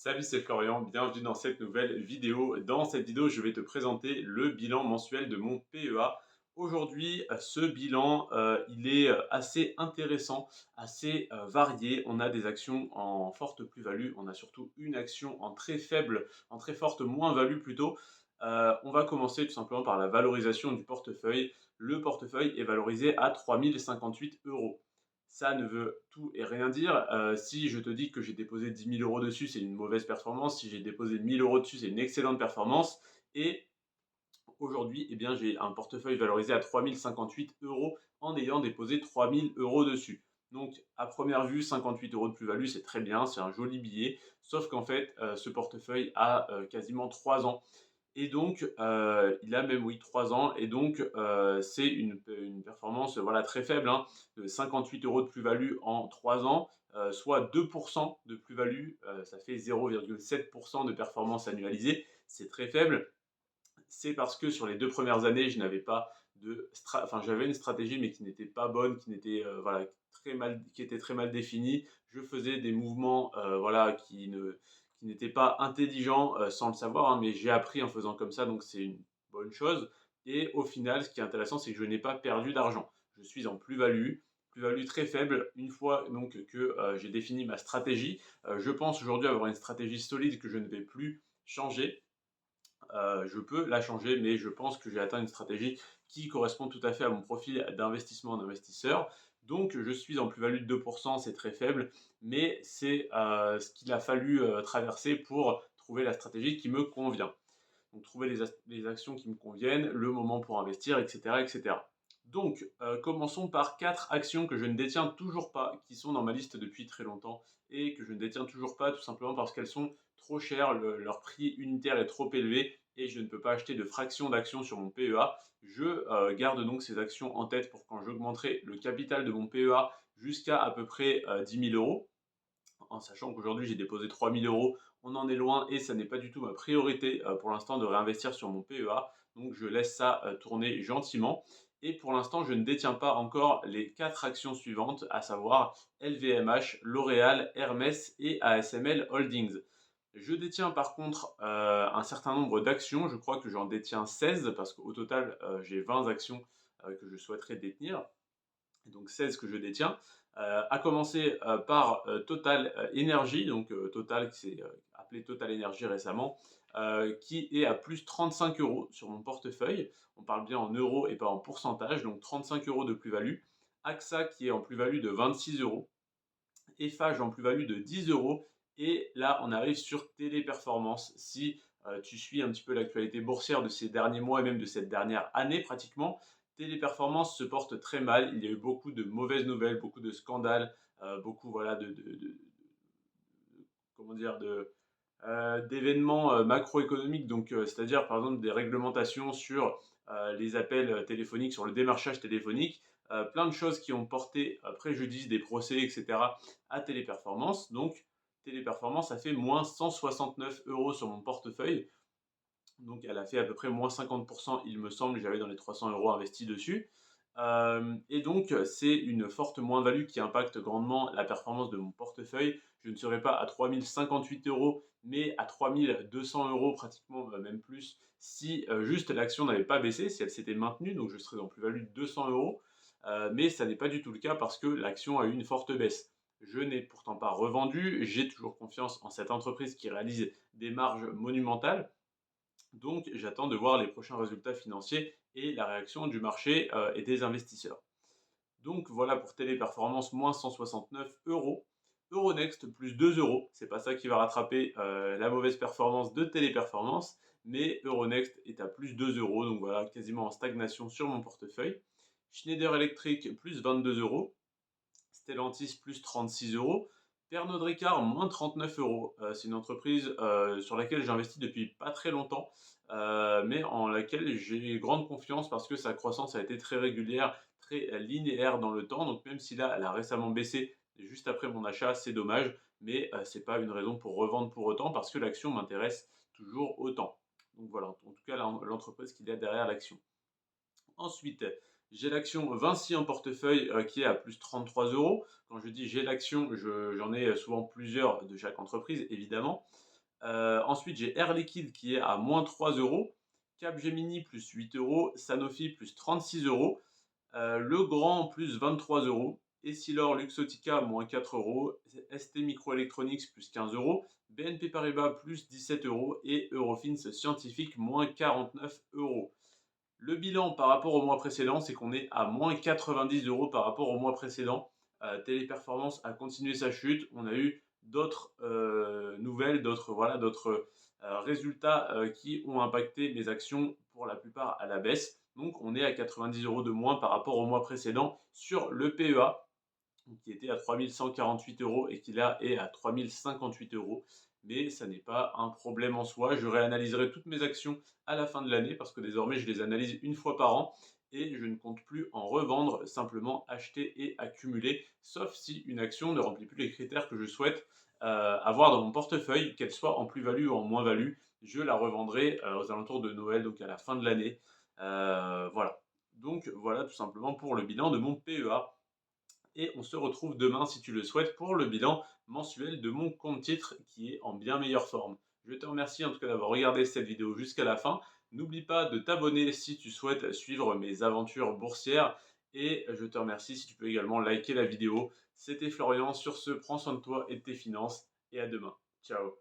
Salut, c'est Florian, bienvenue dans cette nouvelle vidéo. Dans cette vidéo, je vais te présenter le bilan mensuel de mon PEA. Aujourd'hui, ce bilan, il est assez intéressant, assez varié. On a des actions en forte plus-value, on a surtout une action en très faible, en très forte moins-value plutôt. On va commencer tout simplement par la valorisation du portefeuille. Le portefeuille est valorisé à 3 058 euros. Ça ne veut tout et rien dire. Si je te dis que j'ai déposé 10 000 euros dessus, c'est une mauvaise performance. Si j'ai déposé 1 000 euros dessus, c'est une excellente performance. Et aujourd'hui, eh bien, j'ai un portefeuille valorisé à 3 058 euros en ayant déposé 3 000 euros dessus. Donc, à première vue, 58 euros de plus-value, c'est très bien, c'est un joli billet. Sauf qu'en fait, ce portefeuille a quasiment 3 ans. Et donc, il a même, oui, 3 ans. Et donc, c'est une performance voilà, très faible, hein, de 58 euros de plus-value en 3 ans, soit 2% de plus-value. Ça fait 0,7% de performance annualisée. C'est très faible. C'est parce que sur les 2 premières années, je n'avais pas enfin, j'avais une stratégie, mais qui n'était pas bonne, qui n'était voilà, qui était très mal définie. Je faisais des mouvements voilà, qui n'étaient pas intelligents sans le savoir, hein, mais j'ai appris en faisant comme ça, donc c'est une bonne chose. Et au final, ce qui est intéressant, c'est que je n'ai pas perdu d'argent. Je suis en plus-value, plus-value très faible, une fois donc que j'ai défini ma stratégie. Je pense aujourd'hui avoir une stratégie solide que je ne vais plus changer. Je peux la changer, mais je pense que j'ai atteint une stratégie qui correspond tout à fait à mon profil d'investissement d'investisseur. Donc, je suis en plus-value de 2%, c'est très faible, mais c'est ce qu'il a fallu traverser pour trouver la stratégie qui me convient. Donc, trouver les actions qui me conviennent, le moment pour investir, etc. etc. Donc, commençons par 4 actions que je ne détiens toujours pas, qui sont dans ma liste depuis très longtemps et que je ne détiens toujours pas tout simplement parce qu'elles sont trop chères, leur prix unitaire est trop élevé et je ne peux pas acheter de fractions d'actions sur mon PEA. Je garde donc ces actions en tête pour quand j'augmenterai le capital de mon PEA jusqu'à à peu près 10 000 euros, en sachant qu'aujourd'hui j'ai déposé 3 000 euros, on en est loin et ça n'est pas du tout ma priorité pour l'instant de réinvestir sur mon PEA, donc je laisse ça tourner gentiment. Et pour l'instant, je ne détiens pas encore les 4 actions suivantes, à savoir LVMH, L'Oréal, Hermès et ASML Holdings. Je détiens par contre un certain nombre d'actions, je crois que j'en détiens 16 parce qu'au total j'ai 20 actions que je souhaiterais détenir, donc 16 que je détiens, à commencer par Total Energy, donc Total qui s'est appelé Total Energy récemment, qui est à plus 35 euros sur mon portefeuille. On parle bien en euros et pas en pourcentage, donc 35 euros de plus-value. AXA qui est en plus-value de 26 euros. Eiffage en plus-value de 10 euros. Et là, on arrive sur Téléperformance. Si tu suis un petit peu l'actualité boursière de ces derniers mois et même de cette dernière année pratiquement, Téléperformance se porte très mal. Il y a eu beaucoup de mauvaises nouvelles, beaucoup de scandales, beaucoup voilà, comment dire, d'événements macroéconomiques, donc c'est-à-dire par exemple des réglementations sur les appels téléphoniques, sur le démarchage téléphonique, plein de choses qui ont porté préjudice, des procès, etc. à Téléperformance. Donc Téléperformance a fait moins 169 euros sur mon portefeuille. Donc elle a fait à peu près moins 50%, il me semble, j'avais dans les 300 euros investis dessus. Et donc c'est une forte moins-value qui impacte grandement la performance de mon portefeuille. Je ne serai pas à 3 058 euros, mais à 3 200 euros, pratiquement même plus, si juste l'action n'avait pas baissé, si elle s'était maintenue, donc je serais en plus-value de 200 euros. Mais ça n'est pas du tout le cas parce que l'action a eu une forte baisse. Je n'ai pourtant pas revendu, j'ai toujours confiance en cette entreprise qui réalise des marges monumentales. Donc, j'attends de voir les prochains résultats financiers et la réaction du marché et des investisseurs. Donc, voilà pour Téléperformance, moins 169 euros. Euronext, plus 2 euros. C'est pas ça qui va rattraper la mauvaise performance de Téléperformance, mais Euronext est à plus 2 euros. Donc, voilà, quasiment en stagnation sur mon portefeuille. Schneider Electric, plus 22 euros. Stellantis plus 36 euros. Pernod Ricard moins 39 euros. C'est une entreprise sur laquelle j'investis depuis pas très longtemps, mais en laquelle j'ai grande confiance parce que sa croissance a été très régulière, très linéaire dans le temps. Donc même si là, elle a récemment baissé juste après mon achat, c'est dommage, mais ce n'est pas une raison pour revendre pour autant parce que l'action m'intéresse toujours autant. Donc voilà, en tout cas l'entreprise qu'il y a derrière l'action. Ensuite, j'ai l'action Vinci en portefeuille qui est à plus 33 euros. Quand je dis j'ai l'action, j'en ai souvent plusieurs de chaque entreprise, évidemment. Ensuite, j'ai Air Liquide qui est à moins 3 euros, Capgemini plus 8 euros, Sanofi plus 36 euros, Legrand plus 23 euros, Essilor Luxottica moins 4 euros, ST Microelectronics plus 15 euros, BNP Paribas plus 17 euros et Eurofins Scientifique moins 49 euros. Le bilan par rapport au mois précédent, c'est qu'on est à moins 90 euros par rapport au mois précédent. Téléperformance a continué sa chute. On a eu d'autres nouvelles, d'autres résultats qui ont impacté mes actions pour la plupart à la baisse. Donc on est à 90 euros de moins par rapport au mois précédent sur le PEA qui était à 3148 euros et qui là est à 3058 euros. Mais ça n'est pas un problème en soi. Je réanalyserai toutes mes actions à la fin de l'année parce que désormais je les analyse une fois par an et je ne compte plus en revendre, simplement acheter et accumuler, sauf si une action ne remplit plus les critères que je souhaite avoir dans mon portefeuille, qu'elle soit en plus-value ou en moins-value. Je la revendrai aux alentours de Noël, donc à la fin de l'année. Voilà. Donc voilà tout simplement pour le bilan de mon PEA et on se retrouve demain, si tu le souhaites, pour le bilan mensuel de mon compte titre qui est en bien meilleure forme. Je te remercie en tout cas d'avoir regardé cette vidéo jusqu'à la fin. N'oublie pas de t'abonner si tu souhaites suivre mes aventures boursières et je te remercie si tu peux également liker la vidéo. C'était Florian, sur ce, prends soin de toi et de tes finances et à demain. Ciao.